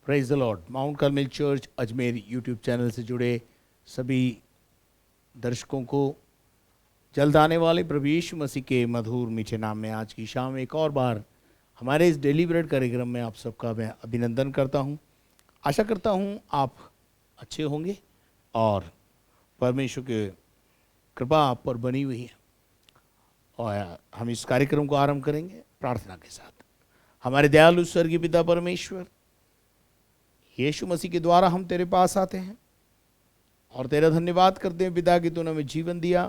Praise the Lord. Mount Carmel church Ajmer YouTube channel से जुड़े सभी दर्शकों को जल्द आने वाले प्रभु यीशु मसीह के मधुर मीठे नाम में आज की शाम एक और बार हमारे इस डेली ब्रेड कार्यक्रम में आप सबका मैं अभिनंदन करता हूं। आशा करता हूं आप अच्छे होंगे और परमेश्वर की कृपा आप पर बनी हुई है। और हम इस कार्यक्रम को आरंभ करेंगे प्रार्थना के साथ। हमारे दयालु स्वर्गीय पिता परमेश्वर, यीशु मसीह के द्वारा हम तेरे पास आते हैं और तेरा धन्यवाद करते हैं पिता कि तूने हमें जीवन दिया,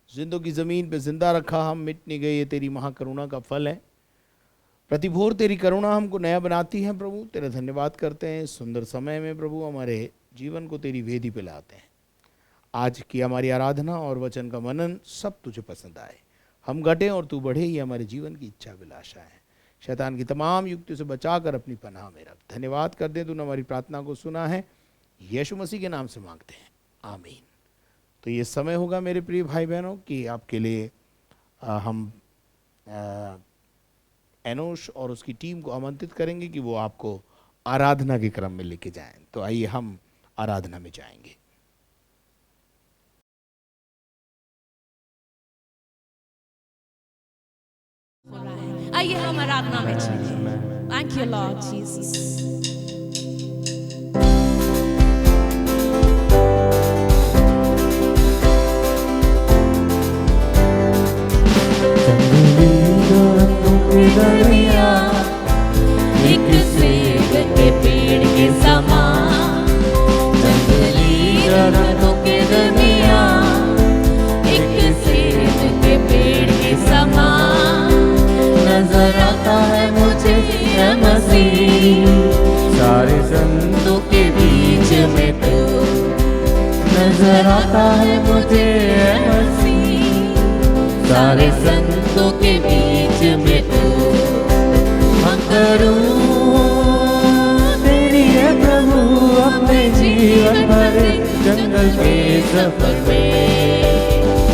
जिंदों की ज़मीन पे जिंदा रखा, हम मिट नहीं गए। ये तेरी महाकरुणा का फल है। प्रतिभोर तेरी करुणा हमको नया बनाती है प्रभु। तेरा धन्यवाद करते हैं। सुंदर समय में प्रभु हमारे जीवन को तेरी वेदी पे लाते हैं। आज की हमारी आराधना और वचन का मनन सब तुझे पसंद आए। हम घटें और तू बढ़े, ही हमारे जीवन की इच्छा अभिलाषा है। शैतान की तमाम युक्तियों से बचाकर अपनी पनाह में रख। धन्यवाद कर दे, तूने हमारी प्रार्थना को सुना है। यीशु मसीह के नाम से मांगते हैं, आमीन। तो ये समय होगा मेरे प्रिय भाई बहनों कि आपके लिए हम एनोश और उसकी टीम को आमंत्रित करेंगे कि वो आपको आराधना के क्रम में लेके जाएं। तो आइए हम आराधना में जाएंगे। आइए हम आराधना में चलें। Thank you Lord Jesus. एक सेब के पेड़ के समान, जंगली दरख्तों के दरमियान, एक सेब के पेड़ के समान नजर आता है मुझे ये मसीह। सारे संतों के बीच में तू नजर आता है मुझे ये मसीह। सारे संतों के बीच में तू हम करूं तेरी है प्रभु अपने जीवन भर। जंगल के सफर में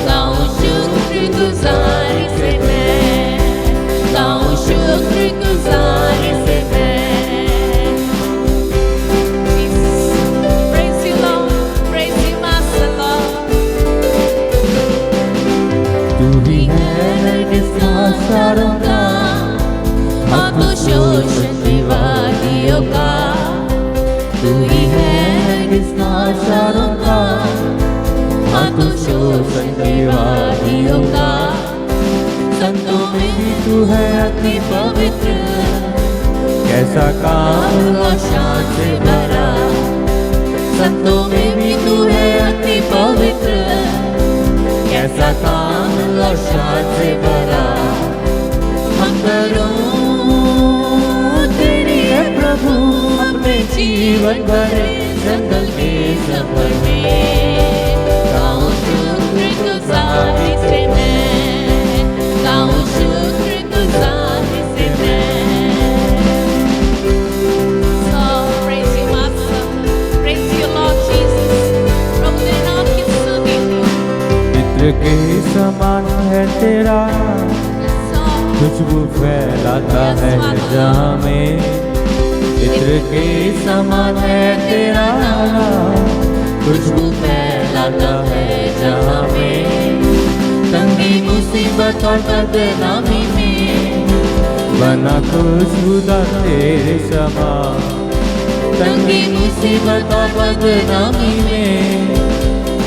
गाऊं शुक्रगुजारी से मैं, गाऊं शुक्रगुजारी से मैं। Praise you Lord, praise you Master Lord। तू ही है जिसका सारों का शोषण विवादियों का, तू ही है जिसका सारों का शोषण विवादियों का। संतों में भी तू है अति पवित्र, कैसा काम और शान से भरा। संतों में भी तू है अति पवित्र, कैसा काम और शान से भरा। हम करूं तेरी है प्रभु अपने जीवन भर। जंगल के सफर में गाऊं शुक्रगुजारी से मैं, गाऊं शुक्रगुजारी से मैं। So praise you Master, praise you Lord Jesus। प्रभु तेरे नाम की स्तुति हो। चित्र के समान है तेरा, खुशबू फैलाता है जहाँ में। चित्र के समान है तेरा, खुशबू फैलाता है जहाँ में। तंगी मुसीबत और बदनामी में बना खुशबूदार तेरे समान। तंगी मुसीबत और बदनामी में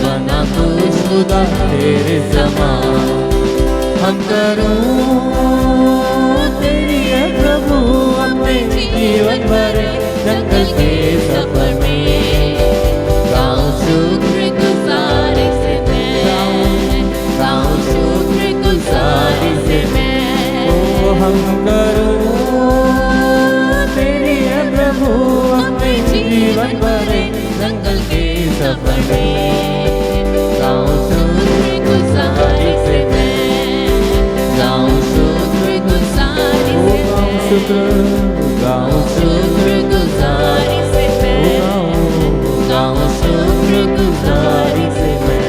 बना खुशबूदार तेरे समान। हम करूं तेरी है प्रभु अपने जीवन भर। जंगल के सफर में गाऊं शुक्रगुजारी से मैं, गाऊं शुक्रगुजारी से मैं। ओ हम करूं तेरी है प्रभु अपने जीवन भर। जंगल के सफर में गाऊं शुक्रगुजारी से मैं, गाऊं शुक्रगुजारी से मैं, गाऊं शुक्रगुजारी से मैं, गाऊं शुक्रगुजारी से मैं।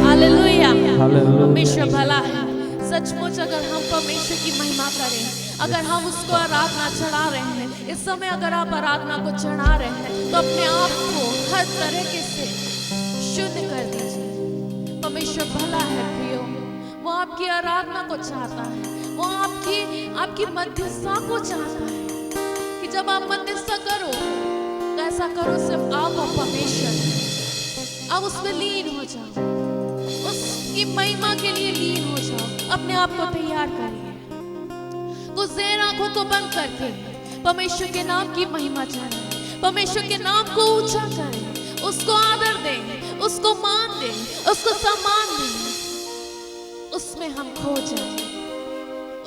हालेलुया। हालेलुया। परमेश्वर भला है। सचमुच अगर हम परमेश्वर की महिमा करें, अगर हम उसको आराधना चढ़ा रहे हैं, इस समय अगर आप आराधना को चढ़ा रहे हैं तो अपने आप को हर तरीके से शुद्ध कर दीजिए। परमेश्वर भला है प्रियो, वो आपकी आराधना को चाहता है, वो आपकी मध्यस्थता को चाहता है कि जब आप मध्यस्थता करो तो ऐसा करो सिर्फ आप और परमेश्वर, आप उसमें लीन हो जाओ, उसकी महिमा के लिए लीन हो जाओ। अपने आप को तैयार करिए, कुछ देर आंखों को बंद करके परमेश्वर के नाम की महिमा चढ़ाएं, परमेश्वर के नाम को ऊंचा करें, उसको आदर दें, उसको मान दें, उसको सम्मान दें, उसमें हम खो जाएं,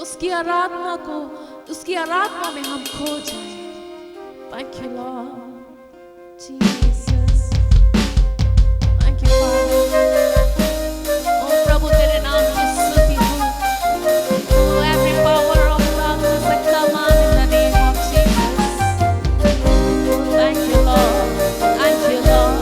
उसकी आराधना में हम खो जाएं। Thank you Lord Jesus, thank you Father। ओ प्रभु तेरे नाम की स्तुति हो। Oh, every power of darkness I command in the name of Jesus। Oh, thank you Lord, thank you Lord।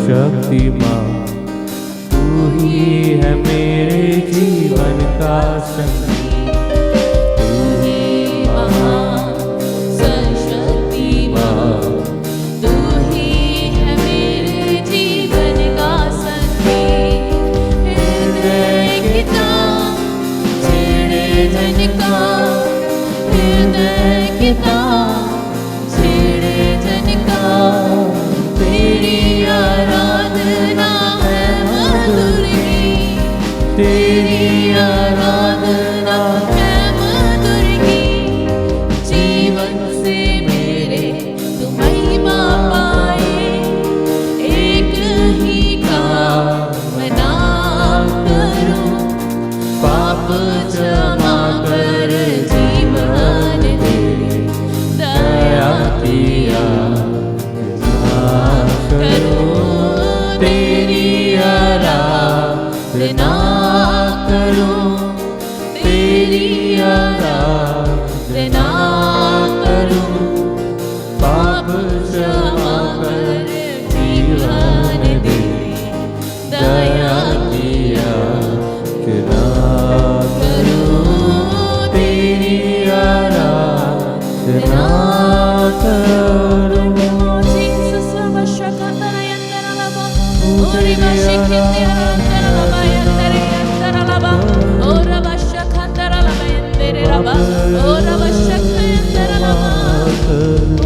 Shaktimaan तू ही है मेरे जीवन का संगी, तू ही महान सर्वशक्तिमान, तू ही है मेरे जीवन का संगी। हृदय की तान छेड़े झनका, हृदय की तान छेड़े झनका, तेरी आराधना है मधुर गीत, तेरी आराधना है मधुर गीत। जीवन से मेरे तू महिमा पाए, एक ही काम मैं नाम करूं, पाप क्षमा कर जीवन दे, दया किया करूं, तेरी आराधना करूं, तेरी आराधना करूं, पाप क्षमा कर जीवन दे, दया किया करूं, तेरी आराधना करूं।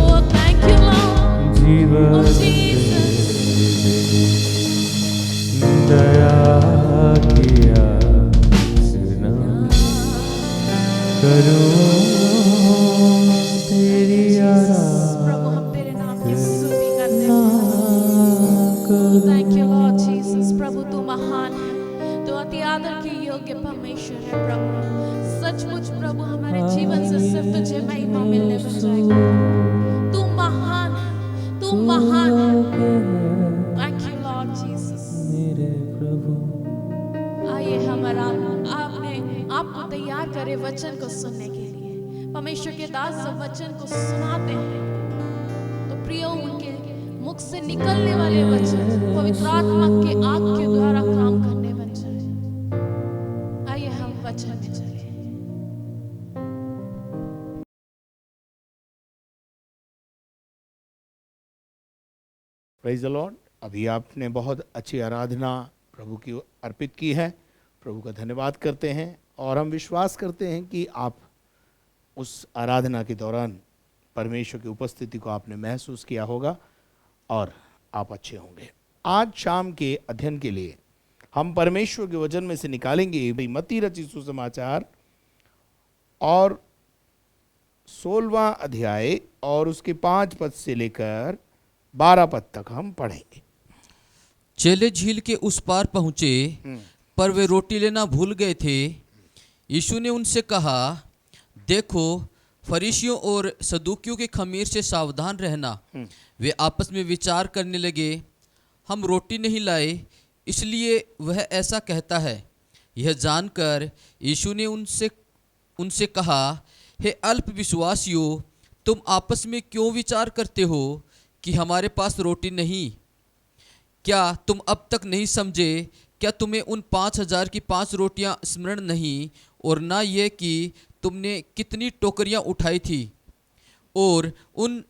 Oh, thank you Lord, oh Jesus। दया किया सुना करूं, तेरी प्रभु हम तेरे नाम की स्तुति करते हैं। Thank you Lord Jesus। प्रभु तू महान है, तू अति आदर के योग्य परमेश्वर है प्रभु। सचमुच प्रभु हमारे जीवन से सिर्फ तुझे महिमा मिलने बन जाएगी। तू महान है, तू महान है। Thank you Lord Jesus। मेरे प्रभु। आइए हमारा आपने आपको तैयार करे वचन को सुनने के लिए। परमेश्वर के दास जब वचन को सुनाते हैं तो प्रियो उनके मुख से निकलने वाले वचन पवित्र आत्मा के आग के द्वारा काम करने बन जाए। आइए हम वचन में चलें। Praise the Lord. अभी आपने बहुत अच्छी आराधना प्रभु की अर्पित की है। प्रभु का धन्यवाद करते हैं और हम विश्वास करते हैं कि आप उस आराधना के दौरान परमेश्वर की उपस्थिति को आपने महसूस किया होगा और आप अच्छे होंगे। आज शाम के अध्ययन के लिए हम परमेश्वर के वचन में से निकालेंगे मत्ती रचित सुसमाचार और 16वां अध्याय और उसके 5 पद से लेकर 12 पद तक हम पढ़ेंगे। चेले झील के उस पार पहुंचे, पर वे रोटी लेना भूल गए थे। यीशु ने उनसे कहा, देखो, फरीसियों और सदूकियों के खमीर से सावधान रहना। वे आपस में विचार करने लगे, हम रोटी नहीं लाए, इसलिए वह ऐसा कहता है। यह जानकर यीशु ने उनसे कहा, हे अल्प विश्वासियों, तुम आपस में क्यों विचार करते हो कि हमारे पास रोटी नहीं? क्या तुम अब तक नहीं समझे? क्या तुम्हें उन 5,000 की 5 रोटियां स्मरण नहीं, और ना ये कि तुमने कितनी टोकरियां उठाई थी, और उन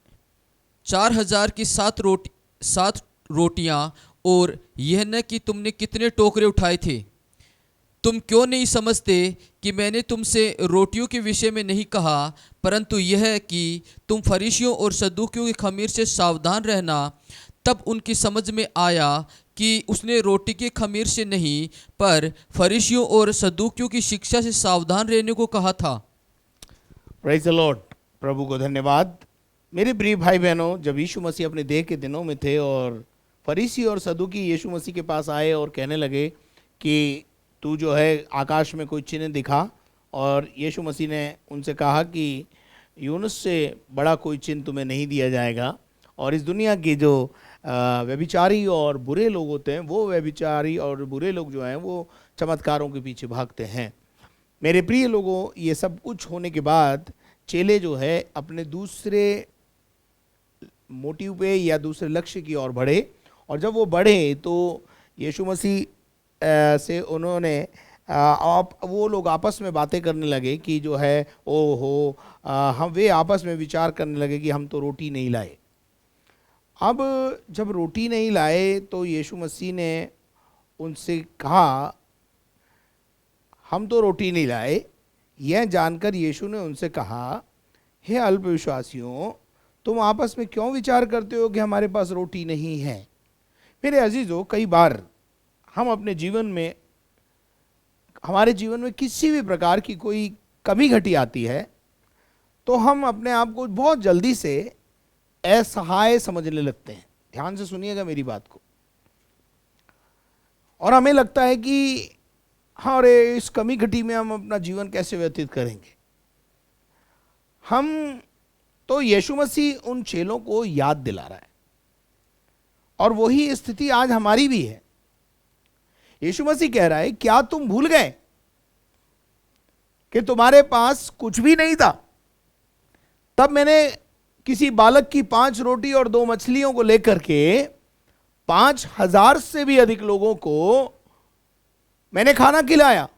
4,000 की 7 रोटियां, और यह न कि तुमने कितने टोकरे उठाए थे? तुम क्यों नहीं समझते कि मैंने तुमसे रोटियों के विषय में नहीं कहा, परंतु यह कि तुम फरीसियों और सदूकियों के खमीर से सावधान रहना। तब उनकी समझ में आया कि उसने रोटी के खमीर से नहीं, पर फरीसियों और सदूकियों की शिक्षा से सावधान रहने को कहा था। Praise the Lord. प्रभु को धन्यवाद। मेरे प्रिय भाई बहनों, जब यीशु मसीह अपने देह के दिनों में थे और फरीसी और सदूकी यीशु मसीह के पास आए और कहने लगे कि तू जो है आकाश में कोई चिन्ह दिखा, और यीशु मसीह ने उनसे कहा कि यूनुस से बड़ा कोई चिन्ह तुम्हें नहीं दिया जाएगा। और इस दुनिया के जो व्यभिचारी और बुरे लोग होते हैं, वो व्यभिचारी और बुरे लोग जो हैं वो चमत्कारों के पीछे भागते हैं। मेरे प्रिय लोगों, ये सब कुछ होने के बाद चेले जो है अपने दूसरे मोटिव पे या दूसरे लक्ष्य की ओर बढ़े, और जब वो बढ़े तो यीशु मसीह से उन्होंने वो लोग आपस में बातें करने लगे कि जो है हम वे आपस में विचार करने लगे कि हम तो रोटी नहीं लाए। अब जब रोटी नहीं लाए तो यीशु मसीह ने उनसे कहा, हम तो रोटी नहीं लाए। यह जानकर यीशु ने उनसे कहा, हे अल्पविश्वासियों, तुम आपस में क्यों विचार करते हो कि हमारे पास रोटी नहीं है? मेरे अजीजों, कई बार हम अपने जीवन में, हमारे जीवन में किसी भी प्रकार की कोई कमी घटी आती है तो हम अपने आप को बहुत जल्दी से असहाय समझने लगते हैं। ध्यान से सुनिएगा मेरी बात को। और हमें लगता है कि हाँ, अरे इस कमी घटी में हम अपना जीवन कैसे व्यतीत करेंगे। हम तो यीशु मसीह उन चेलों को याद दिला रहा है, और वही स्थिति आज हमारी भी है। यीशु मसीह कह रहा है, क्या तुम भूल गए कि तुम्हारे पास कुछ भी नहीं था? तब मैंने किसी बालक की 5 रोटी और 2 मछलियों को लेकर के 5,000 से भी अधिक लोगों को मैंने खाना खिलाया।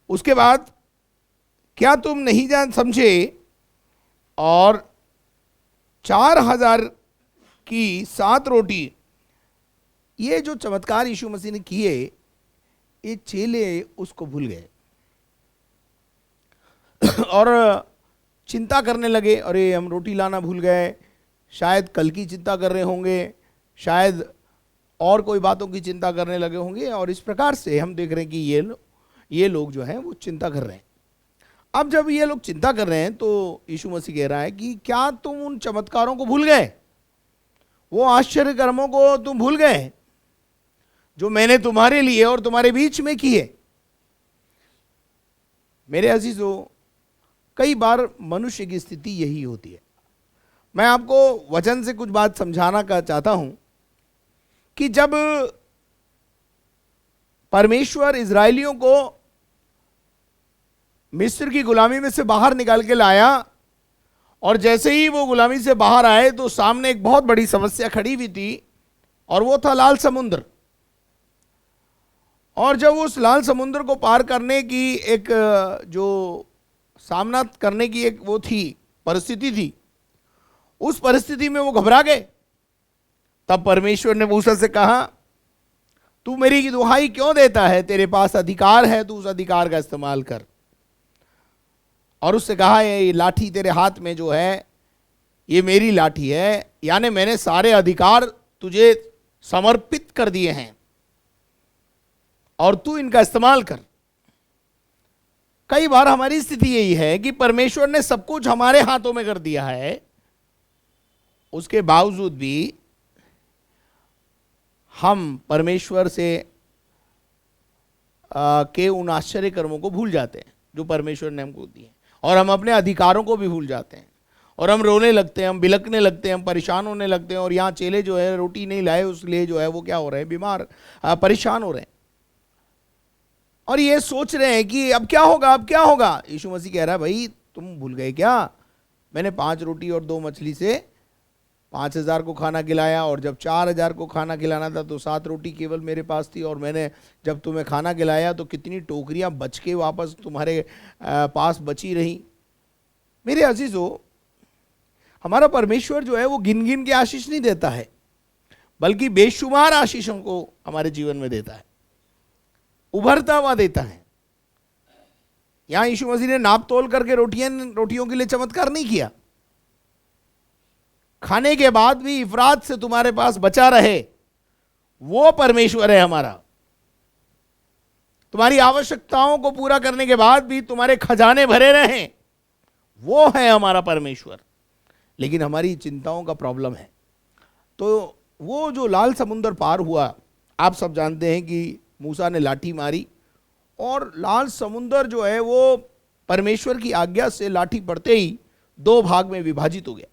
उसके बाद क्या तुम नहीं जान समझे? और 4,000 की 7 रोटी, ये जो चमत्कार यीशु मसीह ने किए, ये चेले उसको भूल गए और चिंता करने लगे, अरे हम रोटी लाना भूल गए। शायद कल की चिंता कर रहे होंगे, शायद और कोई बातों की चिंता करने लगे होंगे, और इस प्रकार से हम देख रहे हैं कि ये लोग जो हैं वो चिंता कर रहे हैं। अब जब ये लोग चिंता कर रहे हैं तो यीशु मसीह कह रहा है कि क्या तुम उन चमत्कारों को भूल गए? वो आश्चर्य कर्मों को तुम भूल गए जो मैंने तुम्हारे लिए और तुम्हारे बीच में किए? मेरे अजीजों, कई बार मनुष्य की स्थिति यही होती है। मैं आपको वचन से कुछ बात समझाना का चाहता हूं कि जब परमेश्वर इजरायलियों को मिस्र की गुलामी में से बाहर निकाल के लाया, और जैसे ही वो गुलामी से बाहर आए तो सामने एक बहुत बड़ी समस्या खड़ी हुई थी, और वो था लाल समुद्र। और जब उस लाल समुद्र को पार करने की एक जो सामना करने की एक वो थी, परिस्थिति थी, उस परिस्थिति में वो घबरा गए। तब परमेश्वर ने मूसा से कहा, तू मेरी दुहाई क्यों देता है? तेरे पास अधिकार है, तू उस अधिकार का इस्तेमाल कर। और उससे कहा, ये लाठी तेरे हाथ में जो है ये मेरी लाठी है, यानी मैंने सारे अधिकार तुझे समर्पित कर दिए हैं और तू इनका इस्तेमाल कर। कई बार हमारी स्थिति यही है कि परमेश्वर ने सब कुछ हमारे हाथों में कर दिया है, उसके बावजूद भी हम परमेश्वर से के उन आश्चर्य कर्मों को भूल जाते हैं जो परमेश्वर ने हमको दिए, और हम अपने अधिकारों को भी भूल जाते हैं, और हम रोने लगते हैं, हम बिलकने लगते हैं, हम परेशान होने लगते हैं। और यहाँ चेले जो है रोटी नहीं लाए, उसलिए जो है वो क्या हो रहे हैं, बीमार, परेशान हो रहे हैं, और ये सोच रहे हैं कि अब क्या होगा, अब क्या होगा। यीशु मसीह कह रहा है, भाई तुम भूल गए क्या? मैंने 5 रोटी और 2 मछली से 5000 को खाना खिलाया, और जब 4000 को खाना खिलाना था तो 7 रोटी केवल मेरे पास थी, और मैंने जब तुम्हें खाना खिलाया तो कितनी टोकरियां बच के वापस तुम्हारे पास बची रही। मेरे अजीजों, हमारा परमेश्वर जो है वो गिन गिन के आशीष नहीं देता है, बल्कि बेशुमार आशीषों को हमारे जीवन में देता है, उभरता हुआ देता है। यहां यीशु मसीह ने नाप तोल करके रोटियों के लिए चमत्कार नहीं किया। खाने के बाद भी इफरात से तुम्हारे पास बचा रहे, वो परमेश्वर है हमारा। तुम्हारी आवश्यकताओं को पूरा करने के बाद भी तुम्हारे खजाने भरे रहें, वो है हमारा परमेश्वर। लेकिन हमारी चिंताओं का प्रॉब्लम है। तो वो जो लाल समुंदर पार हुआ, आप सब जानते हैं कि मूसा ने लाठी मारी और लाल समुंदर जो है वो परमेश्वर की आज्ञा से लाठी पड़ते ही 2 भाग में विभाजित हो गया।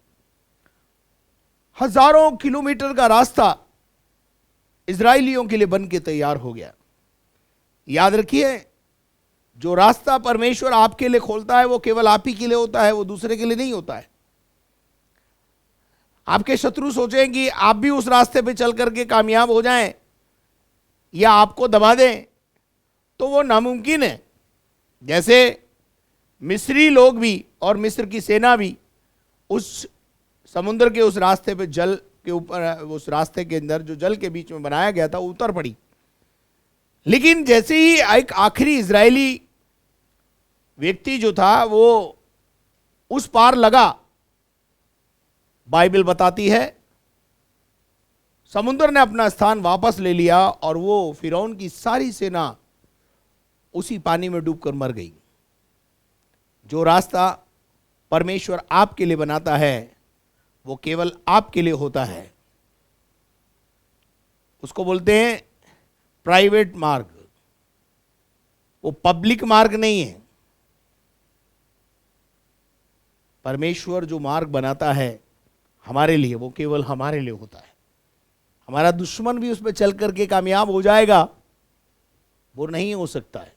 हजारों किलोमीटर का रास्ता इजराइलियों के लिए बन के तैयार हो गया। याद रखिए, जो रास्ता परमेश्वर आपके लिए खोलता है वो केवल आप ही के लिए होता है, वो दूसरे के लिए नहीं होता है। आपके शत्रु सोचें कि आप भी उस रास्ते पे चल करके कामयाब हो जाएं या आपको दबा दें, तो वो नामुमकिन है। जैसे मिस्री लोग भी और मिस्र की सेना भी उस समुद्र के उस रास्ते पे, जल के ऊपर, उस रास्ते के अंदर जो जल के बीच में बनाया गया था, उतर पड़ी। लेकिन जैसे ही एक आखिरी इजरायली व्यक्ति जो था वो उस पार लगा, बाइबल बताती है समुद्र ने अपना स्थान वापस ले लिया और वो फिरौन की सारी सेना उसी पानी में डूबकर मर गई। जो रास्ता परमेश्वर आपके लिए बनाता है वो केवल आपके लिए होता है। उसको बोलते हैं प्राइवेट मार्ग, वो पब्लिक मार्ग नहीं है। परमेश्वर जो मार्ग बनाता है हमारे लिए, वो केवल हमारे लिए होता है। हमारा दुश्मन भी उस पर चल करके कामयाब हो जाएगा, वो नहीं हो सकता है।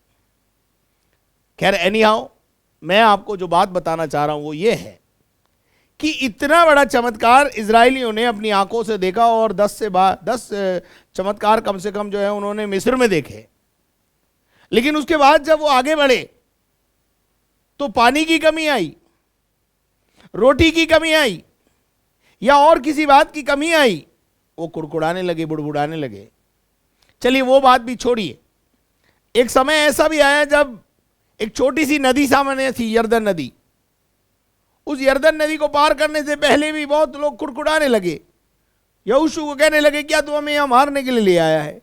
खैर, एनीहाउ, मैं आपको जो बात बताना चाह रहा हूं वो ये है कि इतना बड़ा चमत्कार इजरायलियों ने अपनी आंखों से देखा, और 10 चमत्कार कम से कम जो है उन्होंने मिस्र में देखे। लेकिन उसके बाद जब वो आगे बढ़े तो पानी की कमी आई, रोटी की कमी आई, या और किसी बात की कमी आई, वो कुड़कुड़ाने लगे, बुड़बुड़ाने लगे। चलिए वो बात भी छोड़िए। एक समय ऐसा भी आया जब एक छोटी सी नदी सामने थी, यरदन नदी। उस यरदन नदी को पार करने से पहले भी बहुत लोग कुड़कुड़ाने लगे। यहोशू को कहने लगे, क्या तू हमें यहां मारने के लिए ले आया है?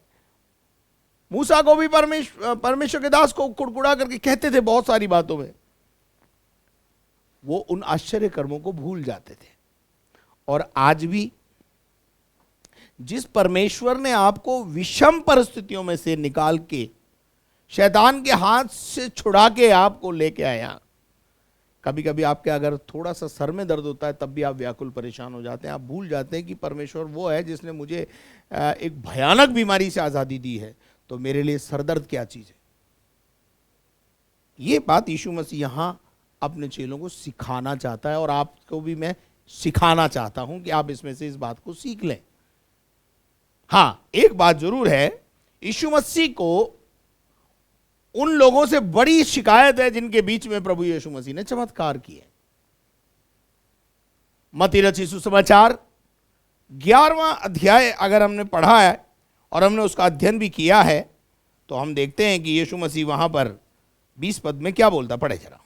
मूसा को भी परमेश्वर के दास को कुड़कुड़ा करके कहते थे बहुत सारी बातों में। वो उन आश्चर्य कर्मों को भूल जाते थे। और आज भी जिस परमेश्वर ने आपको विषम परिस्थितियों में से निकाल के शैतान के हाथ से छुड़ा के आपको लेके आया, कभी कभी आपके अगर थोड़ा सा सर में दर्द होता है तब भी आप व्याकुल परेशान हो जाते हैं। आप भूल जाते हैं कि परमेश्वर वो है जिसने मुझे एक भयानक बीमारी से आज़ादी दी है, तो मेरे लिए सरदर्द क्या चीज़ है। ये बात यीशु मसीह यहाँ अपने चेलों को सिखाना चाहता है, और आपको भी मैं सिखाना चाहता हूं कि आप इसमें से इस बात को सीख लें। हाँ, एक बात जरूर है, यीशु मसीह को उन लोगों से बड़ी शिकायत है जिनके बीच में प्रभु यीशु मसीह ने चमत्कार किए। मत्ती रचित सुसमाचार 11वां अध्याय अगर हमने पढ़ा है और हमने उसका अध्ययन भी किया है, तो हम देखते हैं कि यीशु मसीह वहां पर 20 पद में क्या बोलता, पढ़े जरा।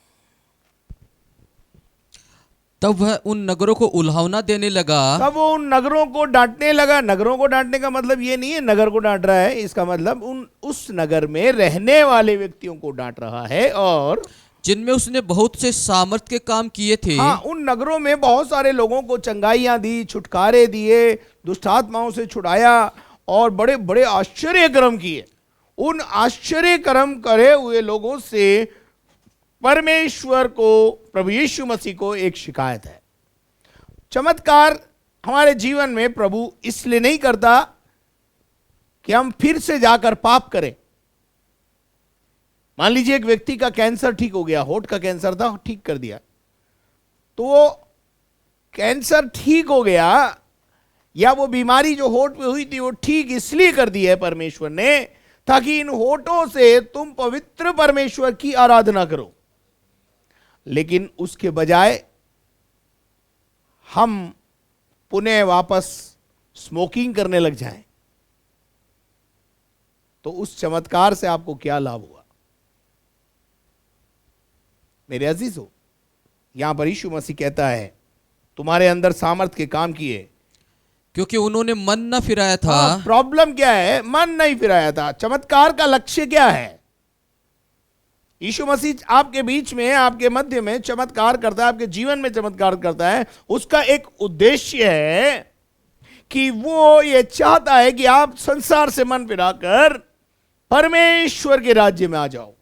तब वह उन नगरों को उल्हावना देने लगा। तब वो उन नगरों को डांटने लगा। नगरों को डांटने का मतलब ये नहीं है नगर को डांट रहा है, इसका मतलब उस नगर में रहने वाले व्यक्तियों को डांट रहा है, और जिनमें उसने बहुत से सामर्थ के काम किए थे। हाँ, उन नगरों में बहुत सारे लोगों को चंगाइयां दी, छुटकारे दिए, दुष्ट आत्माओं से छुड़ाया और बड़े बड़े आश्चर्य कर्म किए। उन आश्चर्य कर्म करे हुए लोगों से परमेश्वर को, प्रभु यीशु मसीह को एक शिकायत है। चमत्कार हमारे जीवन में प्रभु इसलिए नहीं करता कि हम फिर से जाकर पाप करें। मान लीजिए एक व्यक्ति का कैंसर ठीक हो गया, होठ का कैंसर था, ठीक कर दिया, तो वो कैंसर ठीक हो गया, या वो बीमारी जो होठ पे हुई थी वो ठीक इसलिए कर दी है परमेश्वर ने ताकि इन होठों से तुम पवित्र परमेश्वर की आराधना करो। लेकिन उसके बजाय हम पुनः वापस स्मोकिंग करने लग जाएं, तो उस चमत्कार से आपको क्या लाभ हुआ? मेरे अजीजों, यहां पर यीशु मसीह कहता है तुम्हारे अंदर सामर्थ के काम किए, क्योंकि उन्होंने मन न फिराया था। प्रॉब्लम क्या है? मन नहीं फिराया था। चमत्कार का लक्ष्य क्या है? यीशु मसीह आपके बीच में, आपके मध्य में चमत्कार करता है, आपके जीवन में चमत्कार करता है, उसका एक उद्देश्य है कि वो ये चाहता है कि आप संसार से मन फिराकर परमेश्वर के राज्य में आ जाओ,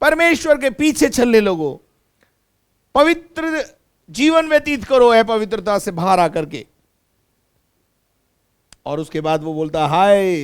परमेश्वर के पीछे चलने लगो, पवित्र जीवन व्यतीत करो है पवित्रता से बाहर आकर के। और उसके बाद वो बोलता हाय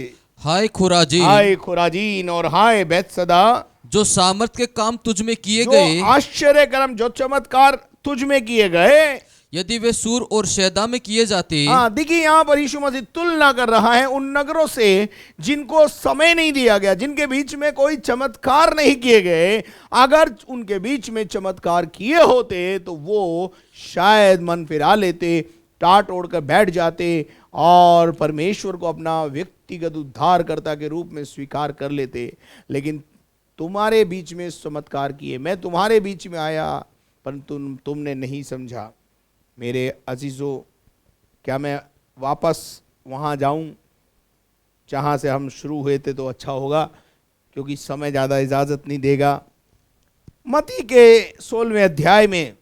हाय खुराजीन, हाय खुराजीन और हाय बैतसदा, जो सामर्थ के काम तुझ में किए जो गए, आश्चर्य कर्म, जो चमत्कार तुझ में किए गए, यदि वे सूर और शैदा में किए जाते। हाँ, देखिए यहां पर यीशु मसीह तुलना कर रहा है उन नगरों से जिनको समय नहीं दिया गया, जिनके बीच में कोई चमत्कार नहीं किए गए। अगर उनके बीच में चमत्कार किए होते तो वो शायद मन फिरा लेते, टाट ओढ़कर बैठ जाते और परमेश्वर को अपना व्यक्तिगत उद्धारकर्ता के रूप में स्वीकार कर लेते। लेकिन तुम्हारे बीच में चमत्कार किए, मैं तुम्हारे बीच में आया, परंतु तुमने नहीं समझा। मेरे अजीजों, क्या मैं वापस वहाँ जाऊँ जहाँ से हम शुरू हुए थे तो अच्छा होगा, क्योंकि समय ज़्यादा इजाज़त नहीं देगा। मत्ती के 16वें अध्याय में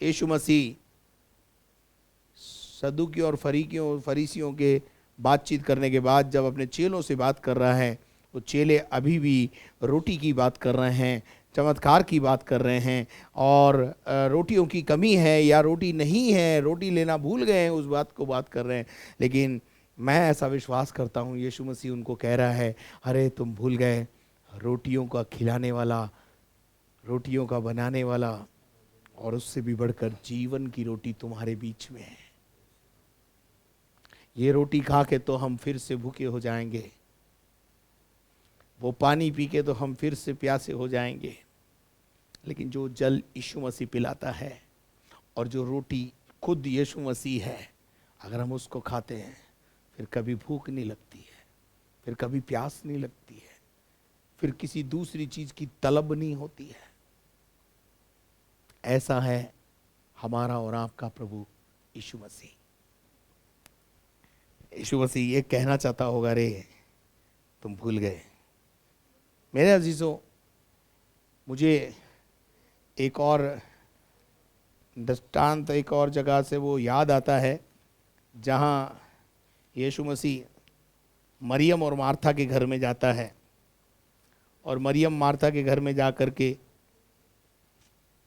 यीशु मसीह सदूकियों और फरीसियों के बातचीत करने के बाद जब अपने चेलों से बात कर रहा है, तो चेले अभी भी रोटी की बात कर रहे हैं, चमत्कार की बात कर रहे हैं, और रोटियों की कमी है या रोटी नहीं है, रोटी लेना भूल गए हैं, उस बात को बात कर रहे हैं। लेकिन मैं ऐसा विश्वास करता हूँ यीशु मसीह उनको कह रहा है, अरे तुम भूल गए, रोटियों का खिलाने वाला, रोटियों का बनाने वाला, और उससे भी बढ़कर जीवन की रोटी तुम्हारे बीच में है। ये रोटी खा के तो हम फिर से भूखे हो जाएंगे, वो पानी पी के तो हम फिर से प्यासे हो जाएंगे, लेकिन जो जल यीशु मसीह पिलाता है और जो रोटी खुद यीशु मसीह है, अगर हम उसको खाते हैं फिर कभी भूख नहीं लगती है, फिर कभी प्यास नहीं लगती है, फिर किसी दूसरी चीज की तलब नहीं होती है। ऐसा है हमारा और आपका प्रभु यीशु मसीह। यीशु मसीह ये कहना चाहता होगा, रे तुम भूल गए। मेरे अजीजों, मुझे एक और दृष्टांत, एक और जगह से वो याद आता है जहाँ यीशु मसीह मरियम और मार्था के घर में जाता है, और मरियम मार्था के घर में जा कर के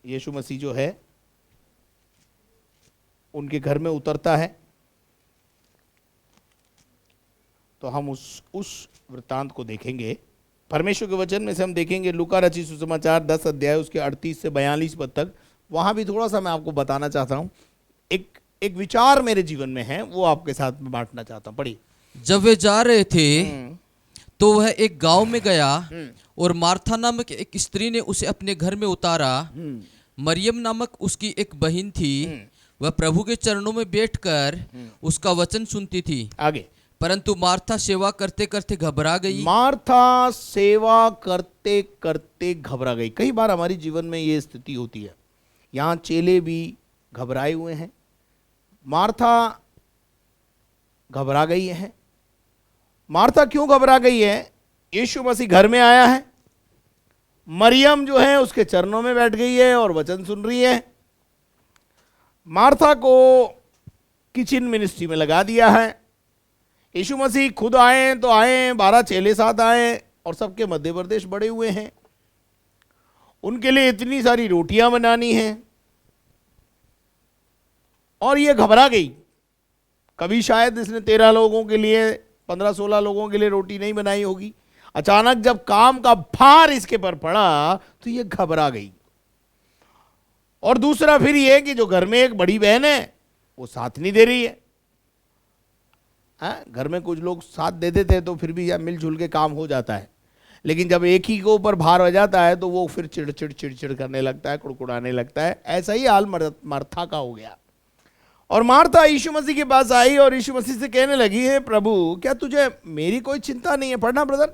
यीशु मसीह जो है उनके घर में उतरता है। तो हम उस वृत्तांत को देखेंगे। परमेश्वर के वचन में से हम देखेंगे लूका रचित सुसमाचार 10 अध्याय उसके 38 से 42 पद तक। वहाँ भी थोड़ा सा मैं आपको बताना चाहता हूँ, एक विचार मेरे जीवन में है, वो आपके साथ में बांटना चाहता हूँ। पढ़िए। जब वे जा रहे थे तो वह एक गांव में गया, और मार्था नामक एक स्त्री ने उसे अपने घर में उतारा। मरियम नामक उसकी एक बहन थी, वह प्रभु के चरणों में बैठकर उसका वचन सुनती थी। आगे। परंतु मार्था सेवा करते करते घबरा गई। मार्था सेवा करते करते घबरा गई। कई बार हमारे जीवन में ये स्थिति होती है। यहाँ चेले भी घबराए हुए हैं, मार्था घबरा गई है। मार्था क्यों घबरा गई है? यीशु मसीह घर में आया है, मरियम जो है उसके चरणों में बैठ गई है और वचन सुन रही है। मार्था को किचन मिनिस्ट्री में लगा दिया है। यीशु मसीह खुद आए तो आए, 12 चेले साथ आए और सबके मध्य प्रदेश बड़े हुए हैं। उनके लिए इतनी सारी रोटियां बनानी हैं और ये घबरा गई। कभी शायद इसने 13 लोगों के लिए, 15-16 लोगों के लिए रोटी नहीं बनाई होगी। अचानक जब काम का भार इसके पर पड़ा तो ये घबरा गई। और दूसरा फिर ये कि जो घर में एक बड़ी बहन है वो साथ नहीं दे रही है। घर में कुछ लोग साथ दे देते हैं तो फिर भी मिलजुल के काम हो जाता है, लेकिन जब एक ही के ऊपर भार हो जाता है तो वो फिर चिड़चिड़ करने लगता है, कुड़कुड़ाने लगता है। ऐसा ही हाल मार्था का हो गया। और मार्था यीशु मसीह के पास आई और यीशु मसीह से कहने लगी, है प्रभु, क्या तुझे मेरी कोई चिंता नहीं है? पढ़ना ब्रदर।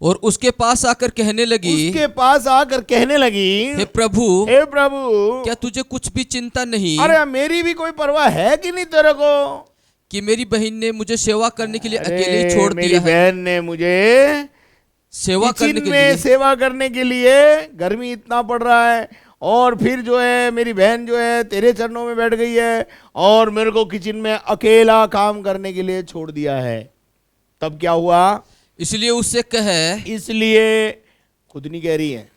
और उसके पास आकर कहने लगी, उसके पास आकर कहने लगी, हे प्रभु, क्या तुझे कुछ भी चिंता नहीं? अरे मेरी भी कोई परवाह है कि नहीं तेरे को कि मेरी बहन ने मुझे सेवा करने के लिए अकेले ही छोड़ मेरी दिया है। बहन ने मुझे सेवा करने किचन के में लिए सेवा करने के लिए, गर्मी इतना पड़ रहा है और फिर जो है मेरी बहन जो है तेरे चरणों में बैठ गई है और मेरे को किचन में अकेला काम करने के लिए छोड़ दिया है। तब क्या हुआ? इसलिए उससे कहे, इसलिए खुद नहीं कह रही है,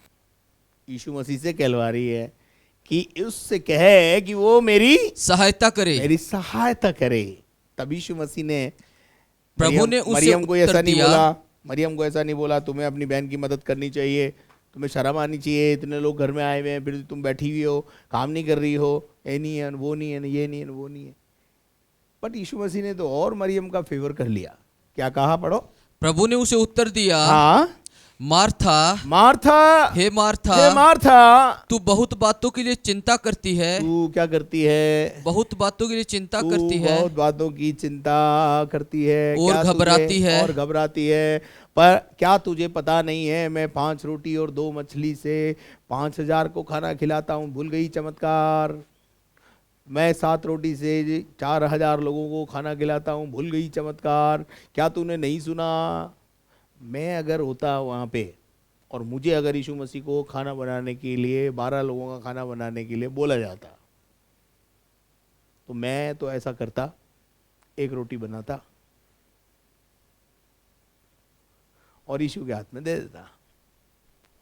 यीशु मसीह से कहलवा रही है कि उससे कहे कि वो मेरी सहायता करे। मेरी सहायता करे। तब यीशु मसीह ने प्रभु ने उसे मरियम को ऐसा उत्तर नहीं दिया, बोला, मरियम को ऐसा नहीं बोला तुम्हें अपनी बहन की मदद करनी चाहिए, तुम्हें शर्म आनी चाहिए, इतने लोग घर में आए हुए हैं फिर तुम बैठी हुई हो, काम नहीं कर रही हो, ये नहीं है वो नहीं है, ये नहीं है वो नहीं है। बट यीशु मसीह ने तो और मरियम का फेवर कर लिया। क्या कहा? पढ़ो। प्रभु ने उसे उत्तर दिया, हाँ, मार्था, मार्था, हे मार्था, हे मार्था, तू बहुत बातों के लिए चिंता करती है। तू क्या करती है? बहुत बातों के लिए चिंता तू करती है बहुत बातों की चिंता करती है और क्या तुझे? घबराती है। और घबराती है। पर क्या तुझे पता नहीं है मैं 5 रोटी और 2 मछली से 5000 को खाना खिलाता हूँ? भूल गई चमत्कार? मैं 7 रोटी से 4000 लोगों को खाना खिलाता हूँ? भूल गई चमत्कार? क्या तूने नहीं सुना? मैं अगर होता वहाँ पे और मुझे अगर यीशु मसीह को खाना बनाने के लिए 12 लोगों का खाना बनाने के लिए बोला जाता तो मैं तो ऐसा करता, 1 रोटी बनाता और यीशु के हाथ में दे देता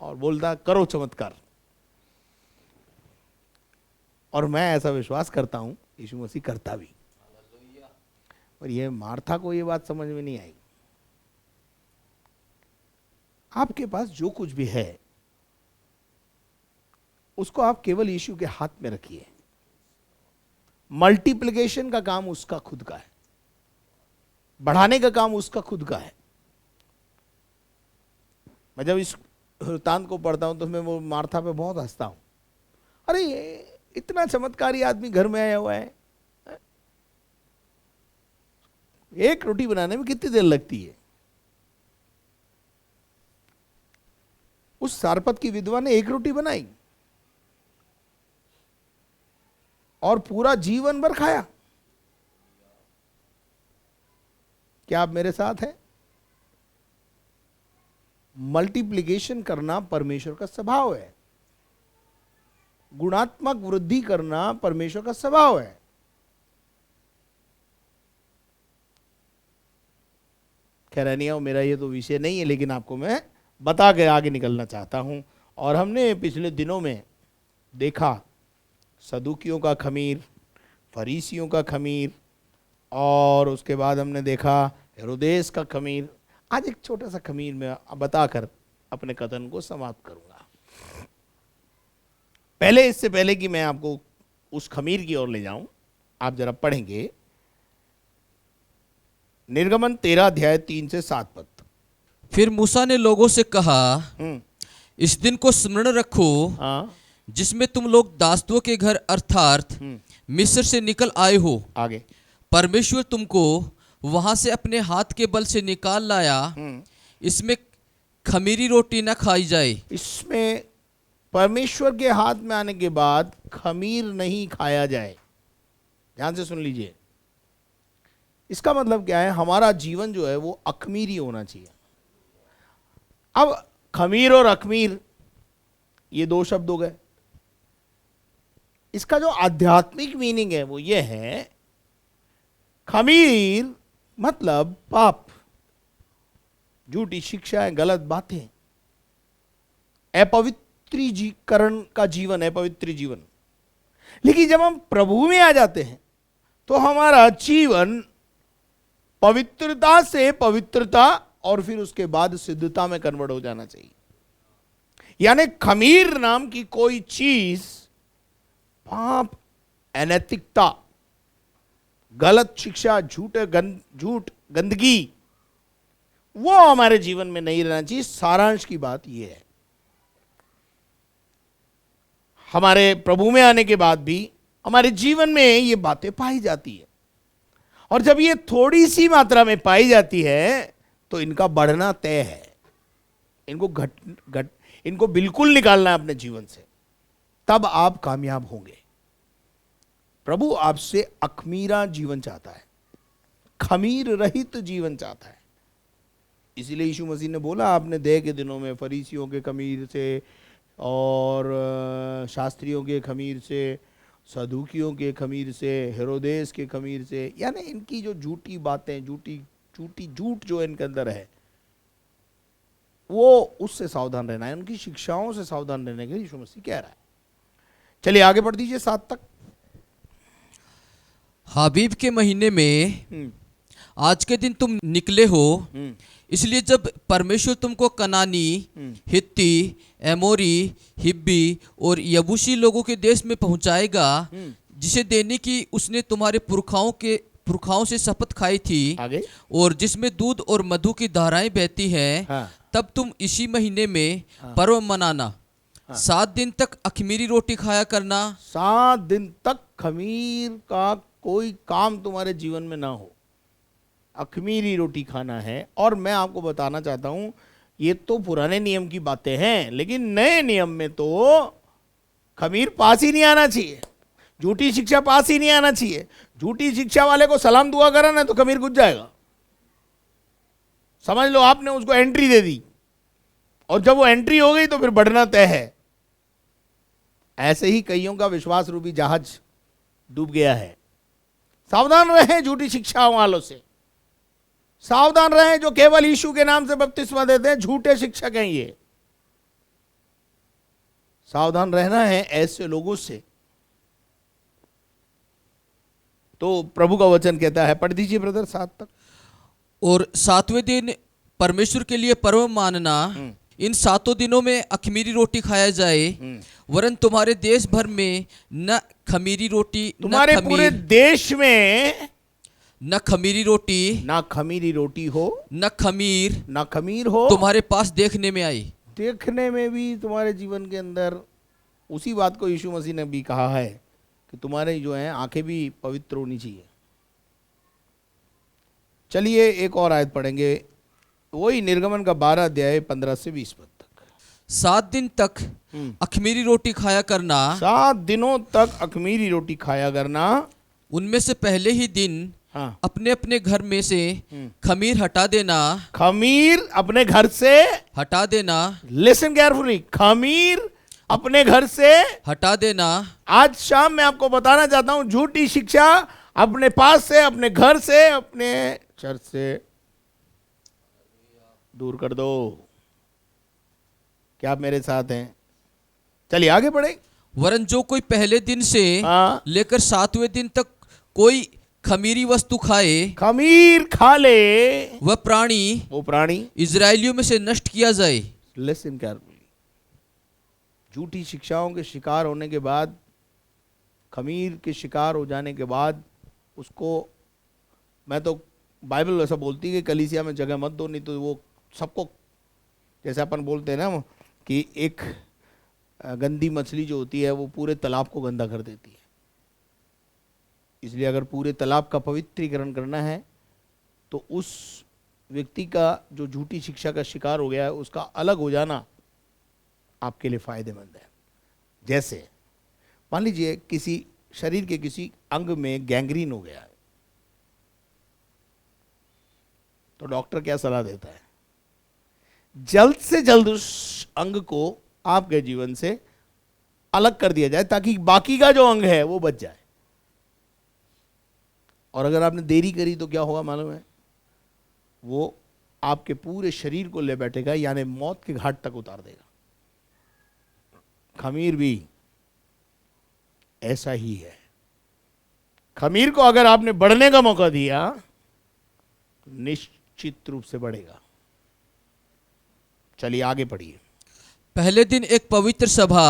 और बोलता करो चमत्कार। और मैं ऐसा विश्वास करता हूं यीशु मसीह करता भी। और ये मार्था को ये बात समझ में नहीं आई। आपके पास जो कुछ भी है उसको आप केवल यीशु के हाथ में रखिए। मल्टीप्लिकेशन का काम उसका खुद का है, बढ़ाने का काम उसका खुद का है। मैं जब इस वृत्तांत को पढ़ता हूं तो मैं वो मार्था पे बहुत हंसता हूं। अरे ये इतना चमत्कारी आदमी घर में आया हुआ है, 1 रोटी बनाने में कितनी देर लगती है? उस सारपत की विधवा ने 1 रोटी बनाई और पूरा जीवन भर खाया। क्या आप मेरे साथ हैं? मल्टीप्लिकेशन करना परमेश्वर का स्वभाव है, गुणात्मक वृद्धि करना परमेश्वर का स्वभाव है। खैर नहीं, मेरा ये तो विषय नहीं है, लेकिन आपको मैं बता के आगे निकलना चाहता हूं। और हमने पिछले दिनों में देखा सदूकियों का खमीर, फरीसियों का खमीर, और उसके बाद हमने देखा हेरोदेस का खमीर। आज एक छोटा सा खमीर में बताकर अपने कथन को समाप्त करूंगा। पहले, इससे पहले कि मैं आपको उस खमीर की ओर ले जाऊं, आप जरा पढ़ेंगे निर्गमन 13 अध्याय 3 से 7 पद। फिर मूसा ने लोगों से कहा, इस दिन को स्मरण रखो जिसमें तुम लोग दासत्व के घर अर्थात मिस्र से निकल आए हो। आगे, परमेश्वर तुमको वहां से अपने हाथ के बल से निकाल लाया, इसमें खमीरी रोटी न खाई जाए। इसमें परमेश्वर के हाथ में आने के बाद खमीर नहीं खाया जाए। ध्यान से सुन लीजिए, इसका मतलब क्या है? हमारा जीवन जो है वो अखमीरी होना चाहिए। अब खमीर और अखमीर ये दो शब्द हो गए। इसका जो आध्यात्मिक मीनिंग है वो ये है, खमीर मतलब पाप, झूठी शिक्षाएं, गलत बातें, अपवित्रीकरण का जीवन, अपवित्र जीवन। लेकिन जब हम प्रभु में आ जाते हैं तो हमारा जीवन पवित्रता से पवित्रता और फिर उसके बाद सिद्धता में कन्वर्ट हो जाना चाहिए। यानी खमीर नाम की कोई चीज, पाप, अनैतिकता, गलत शिक्षा, झूठ, गंदगी, वो हमारे जीवन में नहीं रहना चाहिए। सारांश की बात यह है, हमारे प्रभु में आने के बाद भी हमारे जीवन में ये बातें पाई जाती है, और जब ये थोड़ी सी मात्रा में पाई जाती है तो इनका बढ़ना तय है। इनको बिल्कुल निकालना है अपने जीवन से, तब आप कामयाब होंगे। प्रभु आपसे अखमीरा जीवन चाहता है, खमीर रहित जीवन चाहता है। इसीलिए यीशु मसीह ने बोला, आपने देह के दिनों में फरीसियों के खमीर से और शास्त्रियों के खमीर से, सदूकियों के खमीर से, हेरोदेस के खमीर से, यानी इनकी जो झूठी बातें, झूठ जो इनके अंदर है, वो उससे सावधान रहना है, उनकी शिक्षाओं से सावधान रहने के लिए यीशु मसीह कह रहा है। चलिए आगे बढ़ दीजिए 7 तक। हाबीब के महीने में आज के दिन तुम निकले हो, इसलिए जब परमेश्वर तुमको कनानी, हित्ती, एमोरी, हिब्बी और यबूसी लोगों के देश में पहुंचाएगा, जिसे देने की उसने तुम्हारे पुरखाओं से शपथ खाई थी, आगे? और जिसमें दूध और मधु की धाराएं बहती हैं, हाँ। तब तुम इसी महीने में पर्व मनाना। 7 दिन तक अखमीरी रोटी खाया करना। 7 दिन तक खमीर का कोई काम तुम्हारे जीवन में ना हो, अखमीरी रोटी खाना है। और मैं आपको बताना चाहता हूं, ये तो पुराने नियम की बातें हैं, लेकिन नए नियम में तो खमीर पास ही नहीं आना चाहिए, झूठी शिक्षा पास ही नहीं आना चाहिए। झूठी शिक्षा वाले को सलाम दुआ करा ना तो खमीर घुस जाएगा, समझ लो। आपने उसको एंट्री दे दी, और जब वो एंट्री हो गई तो फिर बढ़ना तय है। ऐसे ही कईयों का विश्वास रूपी जहाज डूब गया है। सावधान रहें झूठी शिक्षाओं वालों से, सावधान रहें जो केवल यीशु के नाम से बपतिस्मा देते हैं, झूठे शिक्षक हैं ये। सावधान रहना है ऐसे लोगों से। तो प्रभु का वचन कहता है, पढ़ दीजिए ब्रदर 7 तक। और 7वें दिन परमेश्वर के लिए पर्व मानना। इन 7 दिनों में अखमीरी रोटी खाया जाए, वरन तुम्हारे देश भर में न खमीरी रोटी, तुम्हारे पूरे देश में न खमीरी रोटी, ना खमीरी रोटी हो, न खमीर हो तुम्हारे पास देखने में आई। देखने में भी तुम्हारे जीवन के अंदर उसी बात को यीशु मसीह ने भी कहा है कि तुम्हारे जो है आंखें भी पवित्र होनी चाहिए। चलिए एक और आयत पढ़ेंगे, वही निर्गमन का 12 अध्याय 15 से 20 पद तक। 7 दिन तक अखमीरी रोटी खाया करना। 7 दिनों तक अखमीरी रोटी खाया करना। उनमें से पहले ही दिन हाँ। अपने अपने घर में से खमीर हटा देना। खमीर अपने घर से हटा देना। लिसन केयरफुली, खमीर अपने घर से हटा देना। आज शाम मैं आपको बताना चाहता हूं, झूठी शिक्षा अपने पास से, अपने घर से, अपने चर्च से दूर कर दो। क्या आप मेरे साथ हैं? चलिए आगे बढ़े। वरन जो कोई पहले दिन से हाँ। लेकर 7वें दिन तक कोई खमीरी वस्तु खाए, खमीर खा ले, वो प्राणी इजराइलियों में से नष्ट किया जाए। लिसन केयरफुली, झूठी शिक्षाओं के शिकार होने के बाद, खमीर के शिकार हो जाने के बाद, उसको, मैं तो बाइबल वैसा बोलती है कि कलीसिया में जगह मत दो, नहीं तो वो सबको, जैसे अपन बोलते हैं ना कि एक गंदी मछली जो होती है वो पूरे तालाब को गंदा कर देती है। इसलिए अगर पूरे तालाब का पवित्रीकरण करना है तो उस व्यक्ति का जो झूठी शिक्षा का शिकार हो गया है उसका अलग हो जाना आपके लिए फायदेमंद है। जैसे मान लीजिए किसी शरीर के किसी अंग में गैंग्रीन हो गया है, तो डॉक्टर क्या सलाह देता है? जल्द से जल्द उस अंग को आपके जीवन से अलग कर दिया जाए ताकि बाकी का जो अंग है वो बच जाए। और अगर आपने देरी करी तो क्या होगा मालूम है? वो आपके पूरे शरीर को ले बैठेगा, यानी मौत के घाट तक उतार देगा। खमीर भी ऐसा ही है। खमीर को अगर आपने बढ़ने का मौका दिया, निश्चित रूप से बढ़ेगा। चलिए आगे पढ़िए। पहले दिन एक पवित्र सभा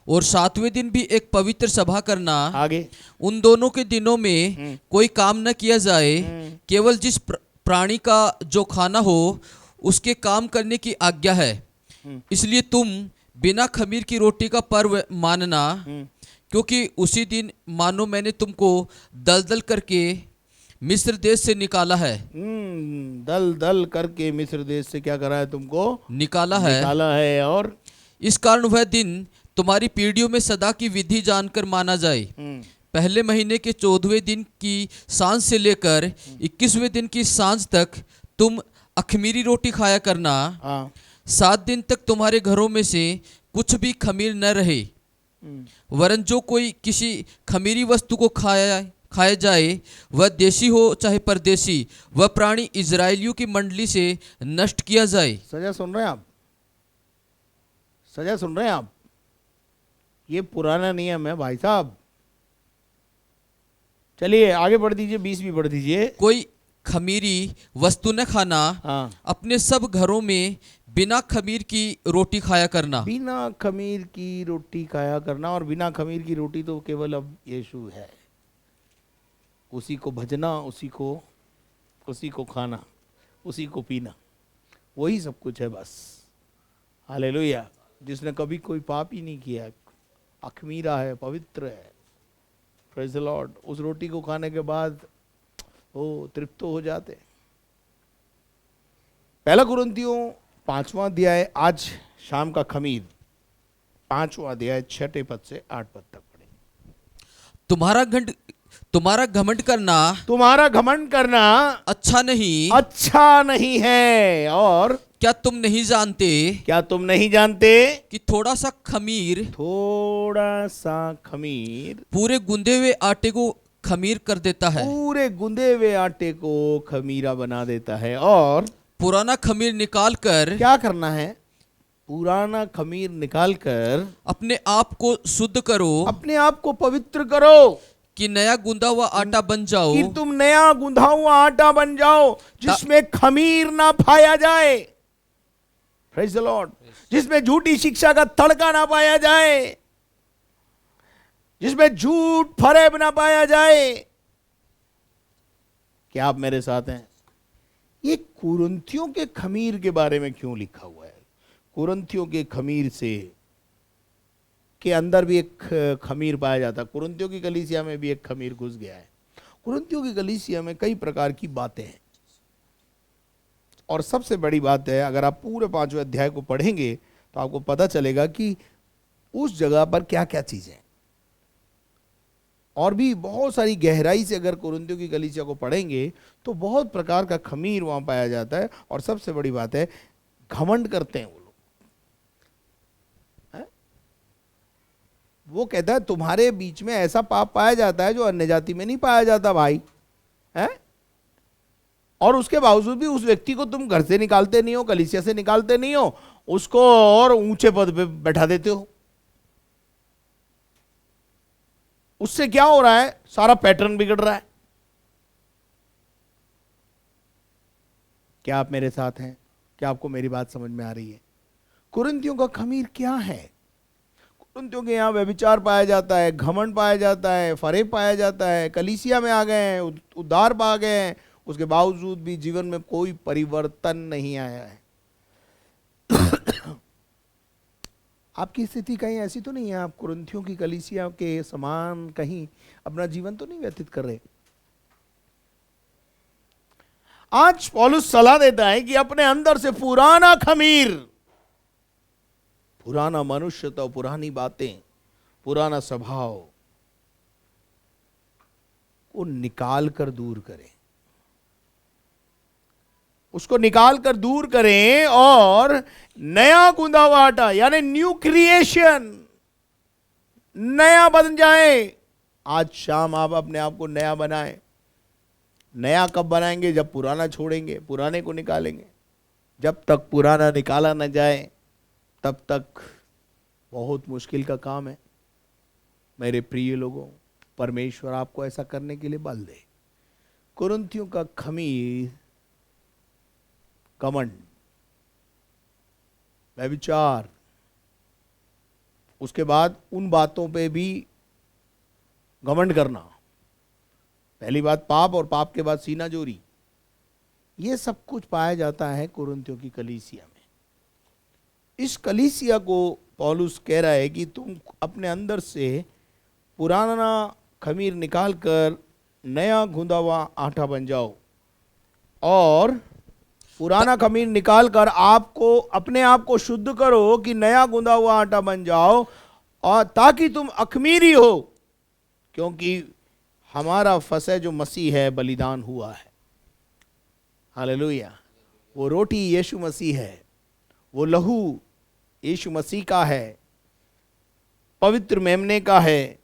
और 7वें दिन भी एक पवित्र सभा करना। आगे उन दोनों के दिनों में कोई काम न किया जाए, केवल जिस प्राणी का जो खाना हो उसके काम करने की आज्ञा है। इसलिए तुम बिना खमीर की रोटी का पर्व मानना, क्योंकि उसी दिन मानो मैंने तुमको दलदल करके मिस्र देश से निकाला है। दल दल करके मिस्र देश से क्या करा है? तुमको निकाला है। और इस कारण वह दिन तुम्हारी पीढ़ियों में सदा की विधि जानकर माना जाए। पहले महीने के 14वें दिन की सांझ से लेकर 21वें दिन की सांझ तक तुम अखमीरी रोटी खाया करना। 7 दिन तक तुम्हारे घरों में से कुछ भी खमीर न रहे, वरन जो कोई किसी खमीरी वस्तु को खाया जाए, वह देशी हो चाहे परदेशी, वह प्राणी इजराइलियों की मंडली से नष्ट किया जाए। सजा सुन रहे हैं आप? सजा सुन रहे हैं आप? ये पुराना नियम है भाई साहब। चलिए आगे बढ़ दीजिए, 20 भी बढ़ दीजिए। कोई खमीरी वस्तु न खाना, अपने सब घरों में बिना खमीर की रोटी खाया करना। बिना खमीर की रोटी खाया करना। और बिना खमीर की रोटी तो केवल अब यीशु है। उसी को भजना, उसी को खाना, उसी को पीना, वही सब कुछ है बस। हालेलुया। जिसने कभी कोई पाप ही नहीं किया, अखमीरा है, पवित्र है। Praise the Lord. उस रोटी को खाने के बाद वो तृप्त हो जाते। पहला कुरिन्थियों 5वां अध्याय, आज शाम का खमीर 5वां अध्याय 6 पद से 8 पद तक पढ़े। तुम्हारा घमंड करना अच्छा नहीं है। और क्या तुम नहीं जानते कि थोड़ा सा खमीर पूरे गुंदे हुए आटे को खमीर कर देता है। पूरे गुंदे हुए आटे को खमीरा बना देता है। और पुराना खमीर निकाल कर क्या करना है? पुराना खमीर निकाल कर अपने आप को शुद्ध करो, अपने आप को पवित्र करो, कि नया गूंदा हुआ आटा बन जाओ। कि तुम नया गूंधा हुआ आटा बन जाओ, जिसमें खमीर ना पाया जाए। Praise the Lord. जिसमें झूठी शिक्षा का तड़का ना पाया जाए, जिसमें झूठ फरेब ना पाया जाए। क्या आप मेरे साथ हैं? ये कुरिन्थियों के खमीर के बारे में क्यों लिखा हुआ है? कुरिन्थियों के खमीर से के अंदर भी एक खमीर पाया जाता है। कुरिन्थियों की कलीसिया में भी एक खमीर घुस गया है। कुरिन्थियों की कलीसिया में कई प्रकार की बातें हैं। और सबसे बड़ी बात है, अगर आप पूरे 5वें अध्याय को पढ़ेंगे तो आपको पता चलेगा कि उस जगह पर क्या क्या चीजें, और भी बहुत सारी गहराई से अगर कुरिन्थियों की कलीसिया को पढ़ेंगे तो बहुत प्रकार का खमीर वहां पाया जाता है। और सबसे बड़ी बात है, घमंड करते हैं वो लोग। वो कहता है तुम्हारे बीच में ऐसा पाप पाया जाता है जो अन्य जाति में नहीं पाया जाता भाई, है? और उसके बावजूद भी उस व्यक्ति को तुम घर से निकालते नहीं हो, कलीसिया से निकालते नहीं हो, उसको और ऊंचे पद पे बैठा देते हो। उससे क्या हो रहा है? सारा पैटर्न बिगड़ रहा है। क्या आप मेरे साथ हैं? क्या आपको मेरी बात समझ में आ रही है? कुरिन्थियों का खमीर क्या है? कुरिन्थियों के यहाँ व्यभिचार पाया जाता है, घमंड पाया जाता है, फरेब पाया जाता है, कलीसिया में आ गए हैं, उद्धार पा गए हैं, उसके बावजूद भी जीवन में कोई परिवर्तन नहीं आया है। आपकी स्थिति कहीं ऐसी तो नहीं है? आप कुरिन्थियों की कलीसिया के समान कहीं अपना जीवन तो नहीं व्यतीत कर रहे? आज पौलुस सलाह देता है कि अपने अंदर से पुराना खमीर, पुराना मनुष्यता, पुरानी बातें, पुराना स्वभाव को निकाल कर दूर करें, उसको निकाल कर दूर करें और नया गूंदा हुआ आटा यानी न्यू क्रिएशन, नया बन जाए। आज शाम आप अपने आप को नया बनाएं। नया कब बनाएंगे? जब पुराना छोड़ेंगे, पुराने को निकालेंगे। जब तक पुराना निकाला न जाए तब तक बहुत मुश्किल का काम है। मेरे प्रिय लोगों, परमेश्वर आपको ऐसा करने के लिए बल दे। कुरिन्थियों का खमीर घमंड, व्यभिचार, उसके बाद उन बातों पे भी घमंड करना, पहली बात पाप और पाप के बाद सीना जोरी, ये सब कुछ पाया जाता है कुरिन्थियों की कलीसिया में। इस कलीसिया को पौलुस कह रहा है कि तुम अपने अंदर से पुराना खमीर निकाल कर नया गूंदा हुआ आटा बन जाओ, और पुराना खमीर निकाल कर आपको अपने आप को शुद्ध करो कि नया गूंदा हुआ आटा बन जाओ, और ताकि तुम अखमीरी हो, क्योंकि हमारा फसह जो मसीह है बलिदान हुआ है। हालेलुया। वो रोटी यीशु मसीह है, वो लहू यीशु मसीह का है, पवित्र मेमने का है।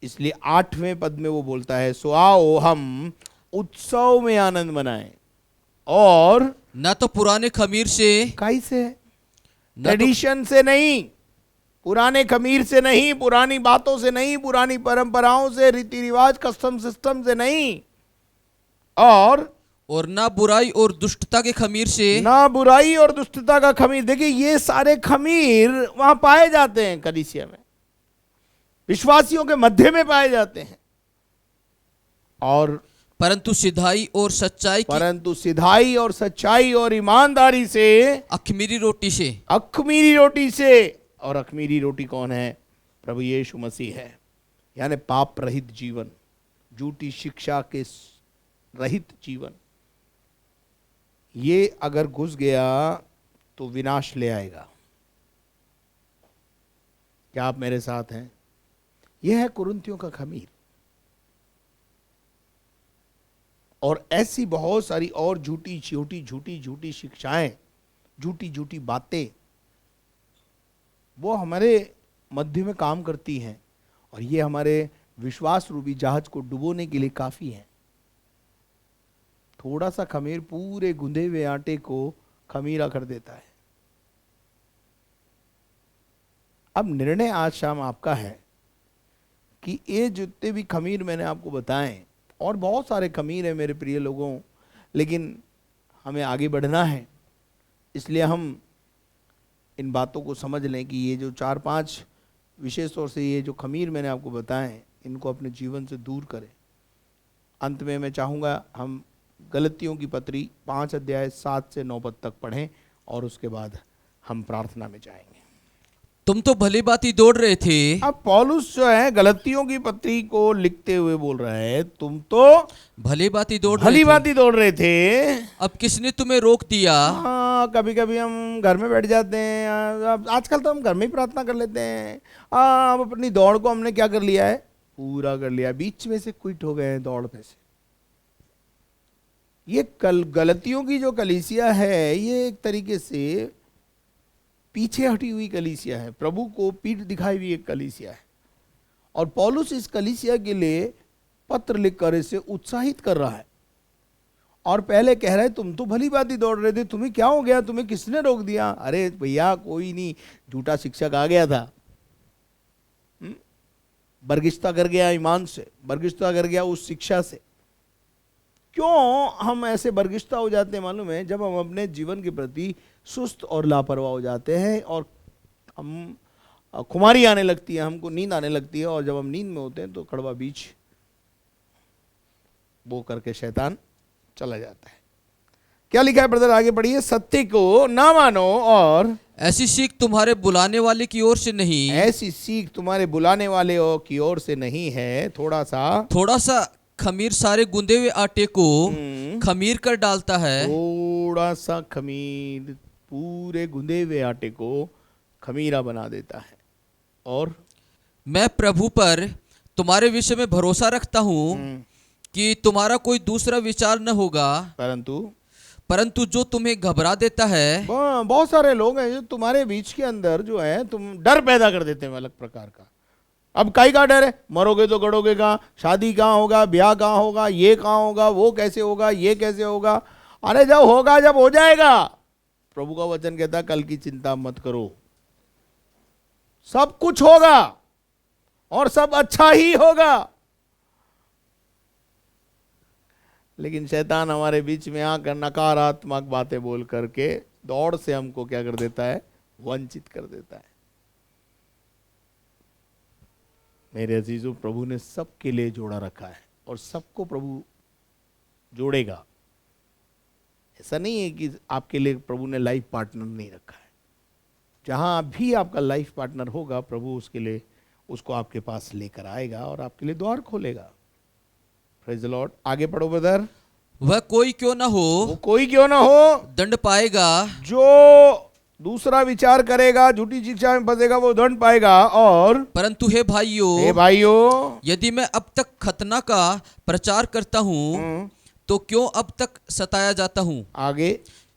इसलिए 8वें पद में वो बोलता है, सो आओ हम उत्सव में आनंद मनाएं, और न तो पुराने खमीर से, काई से, न तो ट्रेडिशन से नहीं, पुराने खमीर से नहीं, पुरानी बातों से नहीं, पुरानी परंपराओं से, रीति रिवाज, कस्टम सिस्टम से नहीं, और ना बुराई और दुष्टता के खमीर से, ना बुराई और दुष्टता का खमीर। देखिए ये सारे खमीर वहां पाए जाते हैं, कलीसिया में विश्वासियों के मध्य में पाए जाते हैं, और परंतु सिधाई और सच्चाई की, परंतु सिधाई और सच्चाई और ईमानदारी से, अखमीरी रोटी से, अखमीरी रोटी से। और अखमीरी रोटी कौन है? प्रभु यीशु मसीह है। यानी पाप रहित जीवन, झूठी शिक्षा के रहित जीवन, ये अगर घुस गया तो विनाश ले आएगा। क्या आप मेरे साथ हैं? यह है कुरिन्थियों का खमीर। और ऐसी बहुत सारी और झूठी शिक्षाएं, झूठी बातें, वो हमारे मध्य में काम करती हैं, और ये हमारे विश्वास रूपी जहाज को डुबोने के लिए काफी है। थोड़ा सा खमीर पूरे गुंदे हुए आटे को खमीरा कर देता है। अब निर्णय आज शाम आपका है कि ये जितने भी खमीर मैंने आपको बताएं, और बहुत सारे खमीर हैं मेरे प्रिय लोगों, लेकिन हमें आगे बढ़ना है, इसलिए हम इन बातों को समझ लें कि ये जो 4-5 विशेष तौर से ये जो खमीर मैंने आपको बताएं, इनको अपने जीवन से दूर करें। अंत में मैं चाहूँगा हम गलतियों की पत्री 5 अध्याय 7 से 9 पद तक पढ़ें, और उसके बाद हम प्रार्थना में जाएंगे। तुम तो भली बाती दौड़ रहे थे। अब पौलुस जो है गलतियों की पत्री को लिखते हुए बोल रहा है, तुम तो भली बाती दौड़ भली रहे थे, बाती दौड़ रहे थे। अब किसने तुम्हें रोक दिया? हाँ, कभी कभी हम घर में बैठ जाते हैं। आजकल तो हम घर में ही प्रार्थना कर लेते हैं। अब अपनी दौड़ को हमने क्या कर लिया है? पूरा कर लिया, बीच में से क्विट हो गए हैं दौड़ में से। ये गलतियों की जो कलीसिया है, ये एक तरीके से पीछे हटी हुई कलीसिया है, प्रभु को पीठ दिखाई हुई एक कलीसिया है। और पौलुस इस कलीसिया के लिए पत्र लिखकर इसे उत्साहित कर रहा है, और पहले कह रहा है तुम तो भली बात ही दौड़ रहे थे, तुम्हें क्या हो गया, तुम्हें किसने रोक दिया? अरे भैया कोई नहीं, झूठा शिक्षक आ गया था, बरगिश्ता कर गया ईमान से, बरगिश्ता कर गया उस शिक्षा से। क्यों हम ऐसे बरगिश्ता हो जाते हैं मालूम है? जब हम अपने जीवन के प्रति सुस्त और लापरवाह हो जाते हैं, और हम खुमारी आने लगती है, हमको नींद आने लगती है, और जब हम नींद में होते हैं तो कड़वा बीज बो करके शैतान चला जाता है। क्या लिखा है ब्रदर? आगे पढ़िए। सत्य को ना मानो, और ऐसी सीख तुम्हारे बुलाने वाले की ओर से नहीं, ऐसी सीख तुम्हारे बुलाने वाले की ओर से नहीं है। थोड़ा सा खमीर सारे गूंदे हुए आटे को खमीर कर डालता है, थोड़ा सा खमीर पूरे गुंदे हुए आटे को खमीरा बना देता है। और मैं प्रभु पर तुम्हारे विषय में भरोसा रखता हूँ कि तुम्हारा कोई दूसरा विचार न होगा, परंतु जो तुम्हें घबरा देता है। बहुत सारे लोग हैं जो तुम्हारे बीच के अंदर जो है तुम डर पैदा कर देते हैं अलग प्रकार का। अब काई का डर है? मरोगे तो गड़ोगे कहाँ, शादी कहाँ होगा, ब्याह कहाँ होगा, ये कहाँ होगा, वो कैसे होगा, ये कैसे होगा। अरे जब होगा, जब हो जाएगा। प्रभु का वचन कहता है कल की चिंता मत करो, सब कुछ होगा और सब अच्छा ही होगा। लेकिन शैतान हमारे बीच में आकर नकारात्मक बातें बोल करके दौड़ से हमको क्या कर देता है? वंचित कर देता है। मेरे अजीजों, प्रभु ने सबके लिए जोड़ा रखा है और सबको प्रभु जोड़ेगा। ऐसा नहीं है कि आपके लिए प्रभु ने लाइफ पार्टनर नहीं रखा है। जहां भी आपका लाइफ पार्टनर होगा, प्रभु उसके लिए उसको आपके पास लेकर आएगा और आपके लिए द्वार खोलेगा। Praise the Lord. आगे पढ़ो ब्रदर। वह कोई क्यों न हो, वो कोई क्यों ना हो, दंड पाएगा। जो दूसरा विचार करेगा, झूठी शिक्षा में फंसेगा, वो दंड पाएगा। और परंतु हे हे भाइयों, भाइयों, यदि मैं अब तक खतना का प्रचार करता हूँ तो क्यों अब तक सताया जाता हूँ? आगे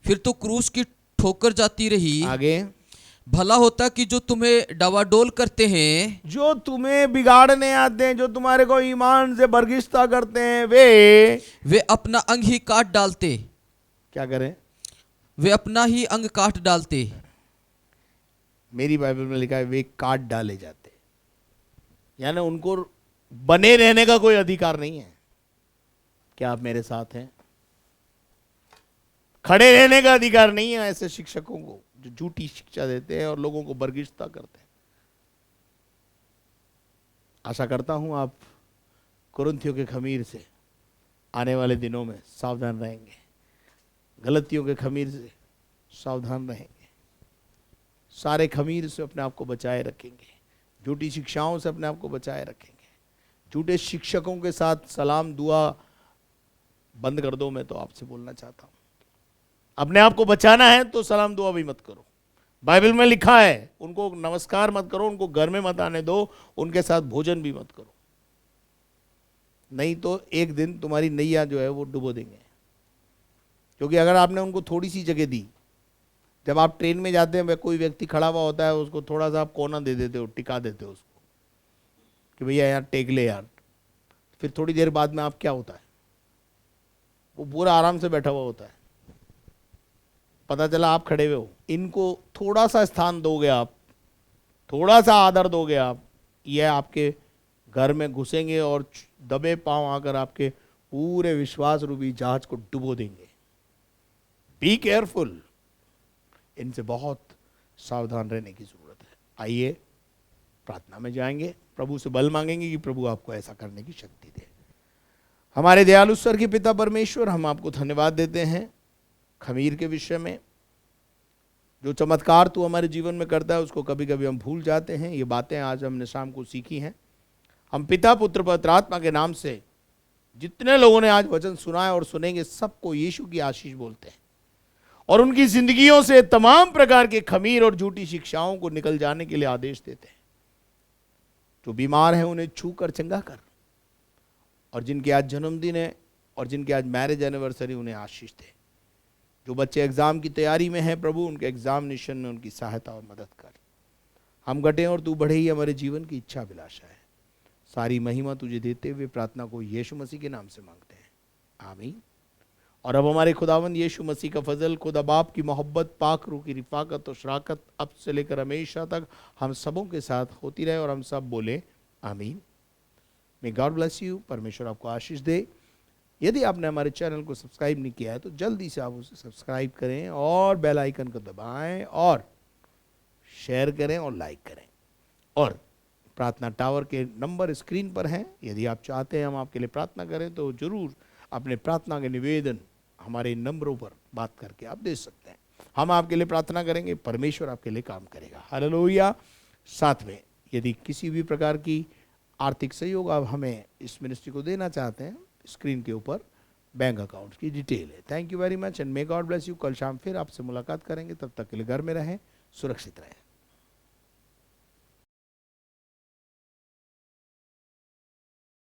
फिर तो क्रूस की ठोकर जाती रही। आगे भला होता कि जो तुम्हें डवाडोल करते हैं, जो तुम्हें बिगाड़ने आते हैं, जो तुम्हारे को ईमान से बरगिश्ता करते हैं, वे अपना अंग ही काट डालते। क्या करें? वे अपना ही अंग काट डालते। मेरी बाइबल में लिखा है वे काट डाले जाते, यानी उनको बने रहने का कोई अधिकार नहीं है। क्या आप मेरे साथ हैं? खड़े रहने का अधिकार नहीं है ऐसे शिक्षकों को जो झूठी शिक्षा देते हैं और लोगों को बरगिश्ता करते हैं। आशा करता हूं आप कुरिन्थियों के खमीर से आने वाले दिनों में सावधान रहेंगे, गलतियों के खमीर से सावधान रहेंगे, सारे खमीर से अपने आप को बचाए रखेंगे, झूठी शिक्षाओं से अपने आप को बचाए रखेंगे। झूठे शिक्षकों के साथ सलाम दुआ बंद कर दो। मैं तो आपसे बोलना चाहता हूं, अपने आप को बचाना है तो सलाम दुआ भी मत करो। बाइबल में लिखा है उनको नमस्कार मत करो, उनको घर में मत आने दो, उनके साथ भोजन भी मत करो, नहीं तो एक दिन तुम्हारी नैया जो है वो डुबो देंगे। क्योंकि अगर आपने उनको थोड़ी सी जगह दी, जब आप ट्रेन में जाते हैं कोई व्यक्ति खड़ा हुआ होता है, उसको थोड़ा सा आप कोना दे देते हो, टिका देते हो उसको कि भैया यार टेक ले यार, फिर थोड़ी देर बाद में आप क्या होता है, वो पूरा आराम से बैठा हुआ होता है, पता चला आप खड़े हुए हो। इनको थोड़ा सा स्थान दोगे आप, थोड़ा सा आदर दोगे आप, ये आपके घर में घुसेंगे और दबे पांव आकर आपके पूरे विश्वास रूपी जहाज को डुबो देंगे। बी केयरफुल, इनसे बहुत सावधान रहने की जरूरत है। आइए प्रार्थना में जाएंगे, प्रभु से बल मांगेंगे कि प्रभु आपको ऐसा करने की शक्ति दे। हमारे दयालु स्वर के पिता परमेश्वर, हम आपको धन्यवाद देते हैं खमीर के विषय में। जो चमत्कार तू हमारे जीवन में करता है उसको कभी कभी हम भूल जाते हैं। ये बातें आज हमने शाम को सीखी हैं। हम पिता पुत्र पवित्र आत्मा के नाम से जितने लोगों ने आज वचन सुना है और सुनेंगे, सबको यीशु की आशीष बोलते हैं और उनकी जिंदगियों से तमाम प्रकार के खमीर और झूठी शिक्षाओं को निकल जाने के लिए आदेश देते हैं। जो बीमार हैं उन्हें छू कर चंगा कर, और जिनके आज जन्मदिन है और जिनके आज मैरिज एनिवर्सरी, उन्हें आशीष दे। जो बच्चे एग्जाम की तैयारी में हैं प्रभु, उनके एग्जामिनेशन में उनकी सहायता और मदद कर। हम घटे और तू बढ़े ही हमारे जीवन की इच्छा अभिलाषा है। सारी महिमा तुझे देते हुए प्रार्थना को यीशु मसीह के नाम से मांगते हैं, आमीन। और अब हमारे खुदावंद यीशु मसीह का फजल, खुदा बाप की मोहब्बत, पाक रूह की रिफाकत और शराकत अब से लेकर हमेशा तक हम सबों के साथ होती रहे, और हम सब बोले आमीन। May God bless you. परमेश्वर आपको आशीष दे। यदि आपने हमारे चैनल को सब्सक्राइब नहीं किया है तो जल्दी से आप उसे सब्सक्राइब करें और बेल आइकन को दबाएं और शेयर करें और लाइक करें। और प्रार्थना टावर के नंबर स्क्रीन पर हैं। यदि आप चाहते हैं हम आपके लिए प्रार्थना करें तो जरूर अपने प्रार्थना के निवेदन हमारे इन नंबरों पर बात करके आप दे सकते हैं। हम आपके लिए प्रार्थना करेंगे, परमेश्वर आपके लिए काम करेगा। हालेलुया। साथ में यदि किसी भी प्रकार की आर्थिक सहयोग आप हमें इस मिनिस्ट्री को देना चाहते हैं स्क्रीन के ऊपर बैंक अकाउंट की डिटेल है। Thank you very much and may God bless you. कल शाम फिर आपसे मुलाकात करेंगे, तब तक के लिए घर में रहें, सुरक्षित रहें।